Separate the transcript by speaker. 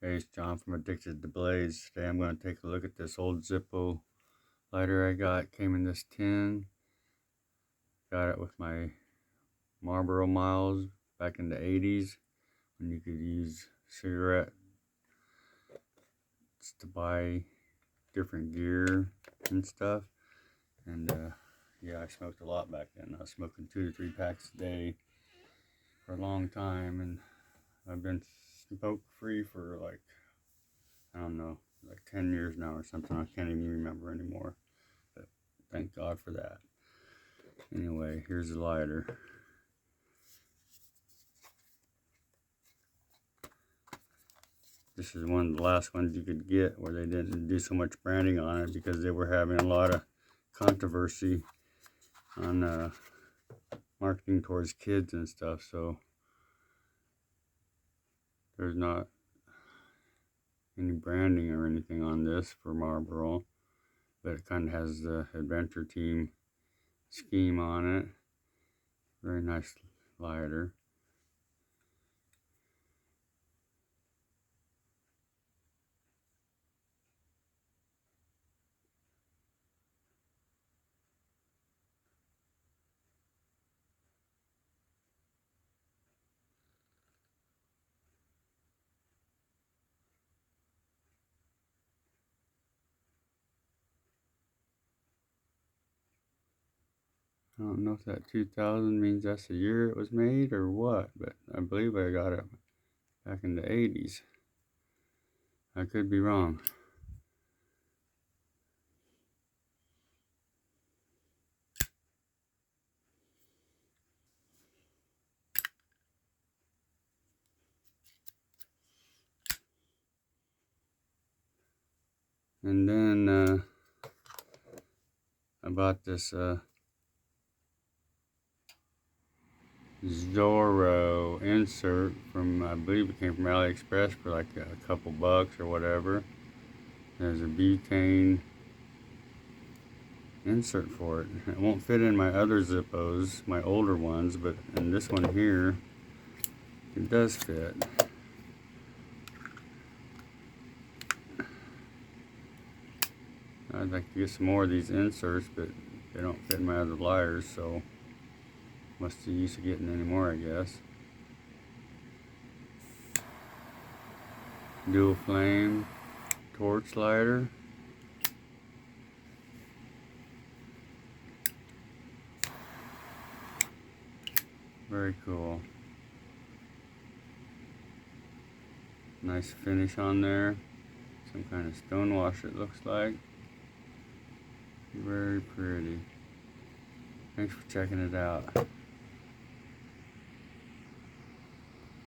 Speaker 1: Hey, it's John from Addicted to Blaze. Today I'm going to take a look at this old Zippo lighter I got. Came in this tin. Got it with my Marlboro miles back in the 80s when you could use cigarettes to buy different gear and stuff. And yeah, I smoked a lot back then. I was smoking 2 to 3 packs a day for a long time, and I've been smoke free for like, I don't know, like 10 years now or something. I can't even remember anymore. But thank God for that. Anyway, here's the lighter. This is one of the last ones you could get where they didn't do so much branding on it because they were having a lot of controversy on marketing towards kids and stuff. So there's not any branding or anything on this for Marlboro, but it kind of has the adventure team scheme on it. Very nice lighter. I don't know if that 2000 means that's the year it was made or what, but I believe I got it back in the 80s. I could be wrong. And then I bought this Zorro insert from, I believe it came from AliExpress for like a couple bucks or whatever. There's a butane insert for it. It won't fit in my other Zippos, my older ones, but in this one here, it does fit. I'd like to get some more of these inserts, but they don't fit in my other lighters, so must be used to getting any more, I guess. Dual flame torch lighter. Very cool. Nice finish on there. Some kind of stonewash it looks like. Very pretty. Thanks for checking it out.